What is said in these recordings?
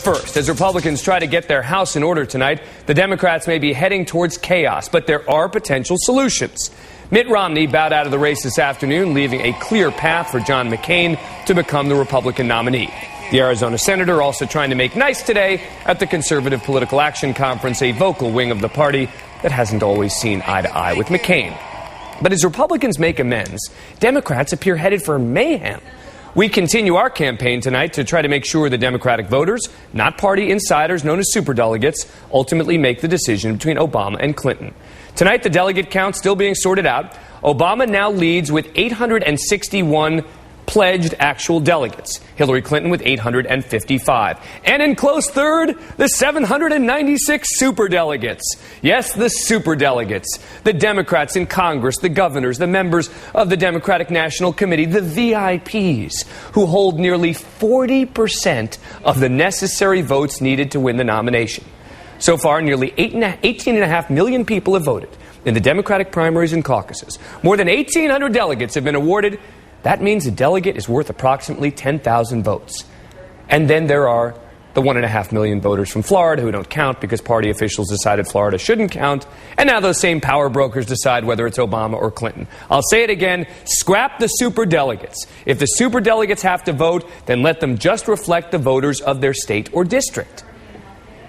First, as Republicans try to get their house in order tonight, the Democrats may be heading towards chaos, but there are potential solutions. Mitt Romney bowed out of the race this afternoon, leaving a clear path for John McCain to become the Republican nominee. The Arizona senator also trying to make nice today at the Conservative Political Action Conference, a vocal wing of the party that hasn't always seen eye to eye with McCain. But as Republicans make amends, Democrats appear headed for mayhem. We continue our campaign tonight to try to make sure the Democratic voters, not party insiders known as superdelegates, ultimately make the decision between Obama and Clinton. Tonight, the delegate count still being sorted out. Obama now leads with 861 pledged actual delegates. Hillary Clinton with 855. And in close third, the 796 superdelegates. Yes, the superdelegates. The Democrats in Congress, the governors, the members of the Democratic National Committee, the VIPs, who hold nearly 40% of the necessary votes needed to win the nomination. So far, nearly 18.5 million people have voted in the Democratic primaries and caucuses. More than 1,800 delegates have been awarded. That means a delegate is worth approximately 10,000 votes. And then there are the 1.5 million voters from Florida who don't count because party officials decided Florida shouldn't count. And now those same power brokers decide whether it's Obama or Clinton. I'll say it again, scrap the superdelegates. If the superdelegates have to vote, then let them just reflect the voters of their state or district.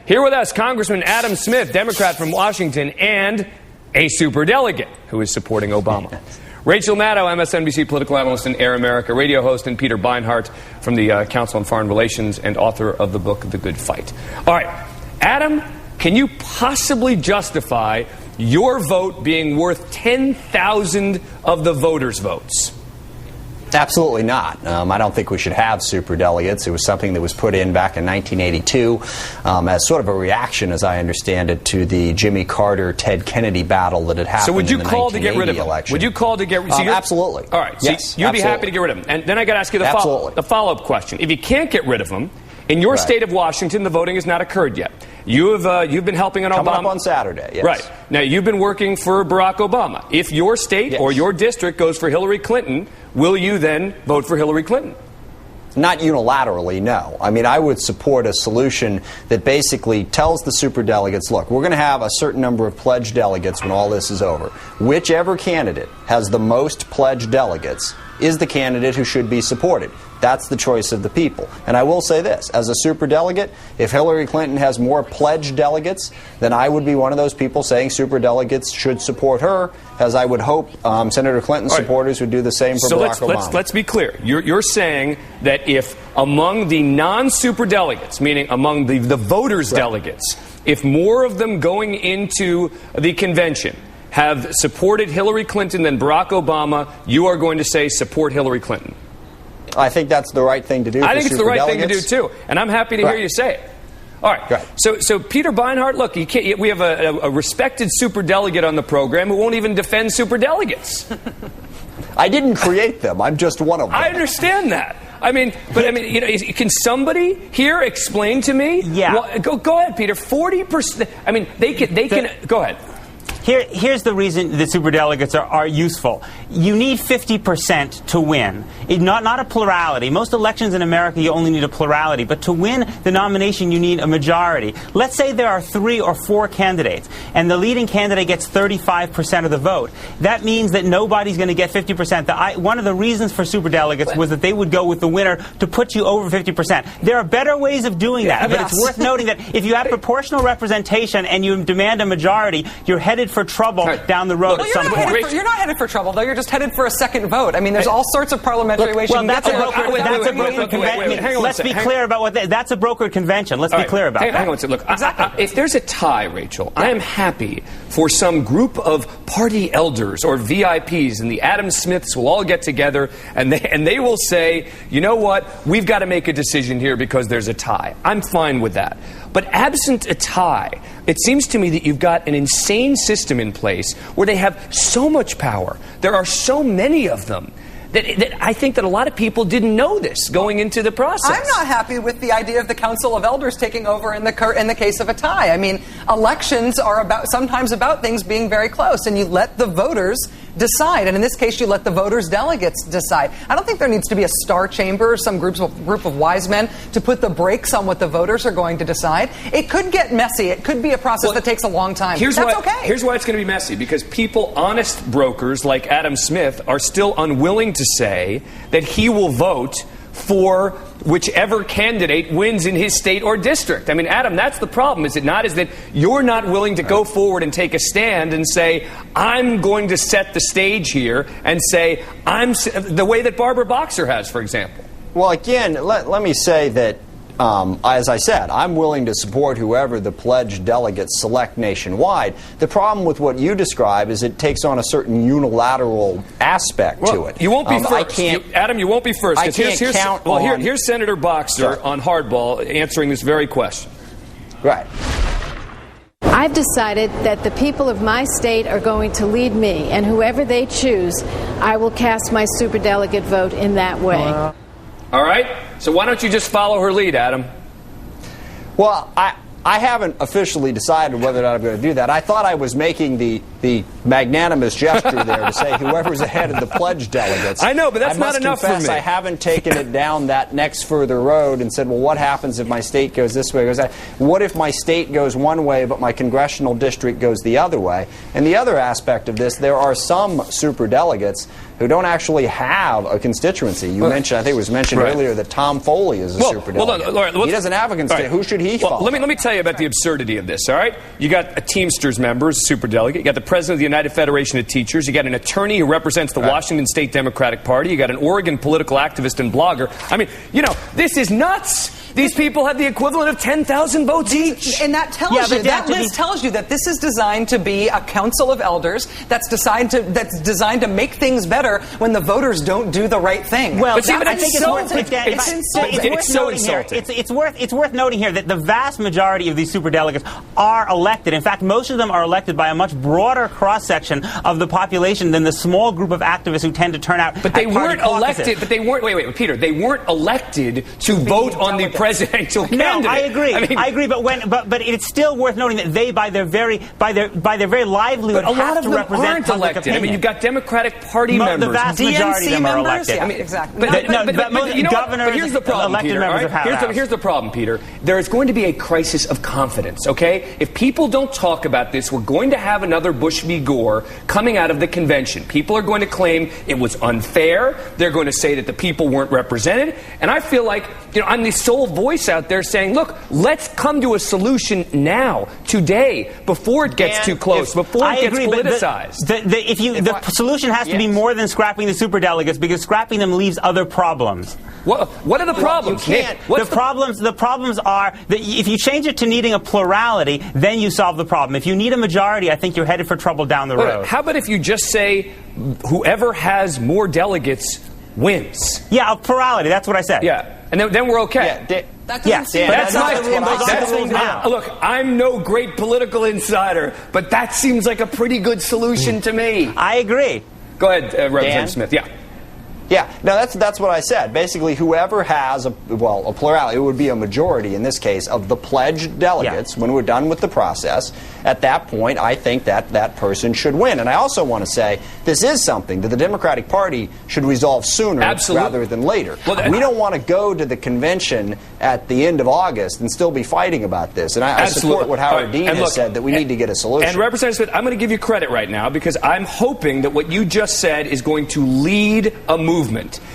Here with us, Congressman Adam Smith, Democrat from Washington, and a superdelegate who is supporting Obama. Rachel Maddow, MSNBC political analyst and Air America radio host, and Peter Beinart from the Council on Foreign Relations and author of the book The Good Fight. All right, Adam, can you possibly justify your vote being worth 10,000 of the voters' votes? Absolutely not. I don't think we should have superdelegates. It was something that was put in back in 1982 as sort of a reaction, as I understand it, to the Jimmy Carter-Ted Kennedy battle that had happened. So would you in the call to get rid of him? election. Would you call to get rid of him? Absolutely. All right. So yes, you'd be happy to get rid of him. And then I got to ask you the follow-up question. If you can't get rid of him, in your state of Washington, the voting has not occurred yet. You've been helping on Obama. Coming up on Saturday, yes. Right. Now, you've been working for Barack Obama. If your state or your district goes for Hillary Clinton, will you then vote for Hillary Clinton? Not unilaterally, no. I mean, I would support a solution that basically tells the superdelegates, look, we're going to have a certain number of pledged delegates when all this is over. Whichever candidate has the most pledged delegates is the candidate who should be supported. That's the choice of the people. And I will say this, as a superdelegate, if Hillary Clinton has more pledged delegates, then I would be one of those people saying superdelegates should support her, as I would hope Senator Clinton's supporters would do the same for Barack Obama. Let's be clear. You're saying that if among the non-superdelegates, meaning among the voters' delegates, if more of them going into the convention have supported Hillary Clinton than Barack Obama, you are going to say support Hillary Clinton. I think that's the right thing to do. I think it's the right thing to do, too. And I'm happy to hear you say it. All right. So Peter Beinart, look, we have a respected superdelegate on the program who won't even defend superdelegates. I didn't create them. I'm just one of them. I understand that. Can somebody here explain to me? Yeah. Well, go ahead, Peter. 40%. I mean, they can. Go ahead. Here's the reason the superdelegates are useful. You need 50% to win. Not a plurality. Most elections in America, you only need a plurality. But to win the nomination, you need a majority. Let's say there are 3 or 4 candidates, and the leading candidate gets 35% of the vote. That means that nobody's going to get 50%. One of the reasons for superdelegates was that they would go with the winner to put you over 50%. There are better ways of doing that, but it's worth noting that if you have proportional representation and you demand a majority, you're headed for trouble down the road at some point. You're not headed for trouble, though. You're just headed for a second vote. I mean, there's all sorts of parliamentary ways. Well, that's a brokered convention. Let's be clear about that's a brokered convention. Let's be clear about that. Hang on a second. Look, if there's a tie, Rachel, I am happy for some group of party elders or VIPs, and the Adam Smiths will all get together, and they will say, you know what, we've got to make a decision here because there's a tie. I'm fine with that. But absent a tie, it seems to me that you've got an insane system in place where they have so much power. There are so many of them that I think that a lot of people didn't know this going into the process. I'm not happy with the idea of the Council of Elders taking over in the case of a tie. I mean, elections are sometimes about things being very close, and you let the voters decide. And in this case, you let the voters' delegates decide. I don't think there needs to be a star chamber, some group of wise men to put the brakes on what the voters are going to decide. It could get messy. It could be a process that takes a long time. That's okay. Here's why it's going to be messy, because people, honest brokers like Adam Smith, are still unwilling to say that he will vote for whichever candidate wins in his state or district. I mean, Adam, that's the problem, is it not? Is that you're not willing to go forward and take a stand and say, I'm going to set the stage here, and say, the way that Barbara Boxer has, for example. Well, again, let me say that, as I said, I'm willing to support whoever the pledged delegates select nationwide. The problem with what you describe is it takes on a certain unilateral aspect to it. You won't be first. Adam, you won't be first. I can't count on... Here's Senator Boxer on Hardball answering this very question. Right. I've decided that the people of my state are going to lead me, and whoever they choose, I will cast my superdelegate vote in that way. All right? So why don't you just follow her lead, Adam? Well, I haven't officially decided whether or not I'm going to do that. I thought I was making the magnanimous gesture there to say whoever's ahead of the pledged delegates. I know, but that's not enough for me. I haven't taken it down that next further road and said, well, what happens if my state goes this way, goes that? What if my state goes one way, but my congressional district goes the other way? And the other aspect of this, there are some superdelegates who don't actually have a constituency. You mentioned, I think it was mentioned earlier, that Tom Foley is a superdelegate. He doesn't have a constituency. Who should he follow? Let me tell you about the absurdity of this, all right? You got a Teamsters member, superdelegate. You got the president of the United Federation of Teachers. You got an attorney who represents the Washington State Democratic Party. You got an Oregon political activist and blogger. I mean, this is nuts. These people have the equivalent of 10,000 votes each. And that tells that list tells you that this is designed to be a council of elders that's designed to make things better when the voters don't do the right thing. Well, but I think it's so insulting. It's worth noting here that the vast majority of these superdelegates are elected. In fact, most of them are elected by a much broader cross-section of the population than the small group of activists who tend to turn out. But they weren't elected. But they weren't. Wait, Peter. They weren't elected to vote on the presidential candidate. No, I agree. I agree. But it's still worth noting that they, by their very livelihood, have to represent public opinion. I mean, you've got Democratic Party members. The vast majority of them are elected. Yeah, I mean, exactly. But here's the problem, Peter. Here's the problem, Peter. There is going to be a crisis of confidence. Okay, if people don't talk about this, we're going to have another Bush v. Gore coming out of the convention. People are going to claim it was unfair. They're going to say that the people weren't represented. And I feel like I'm the sole voice out there saying, look, let's come to a solution now, today, before it gets too close, before it gets politicized. The solution has to be more than scrapping the superdelegates, because scrapping them leaves other problems. What are the problems? The problems are that if you change it to needing a plurality, then you solve the problem. If you need a majority, I think you're headed for trouble down the road. How about if you just say whoever has more delegates wins? Yeah, a plurality. That's what I said. Yeah. And then we're okay. Look, I'm no great political insider, but that seems like a pretty good solution to me. I agree. Go ahead, Representative Smith. Yeah, no, that's what I said. Basically, whoever has a plurality, it would be a majority in this case of the pledged delegates when we're done with the process. At that point, I think that person should win. And I also want to say this is something that the Democratic Party should resolve sooner rather than later. We don't want to go to the convention at the end of August and still be fighting about this. And I support what Howard Dean has said, that we need to get a solution. And Representative Smith, I'm going to give you credit right now, because I'm hoping that what you just said is going to lead a movement.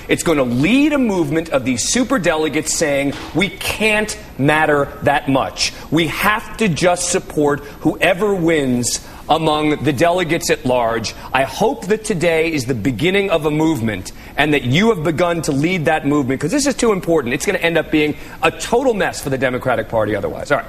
It's going to lead a movement of these superdelegates saying we can't matter that much. We have to just support whoever wins among the delegates at large. I hope that today is the beginning of a movement, and that you have begun to lead that movement, because this is too important. It's going to end up being a total mess for the Democratic Party otherwise. All right.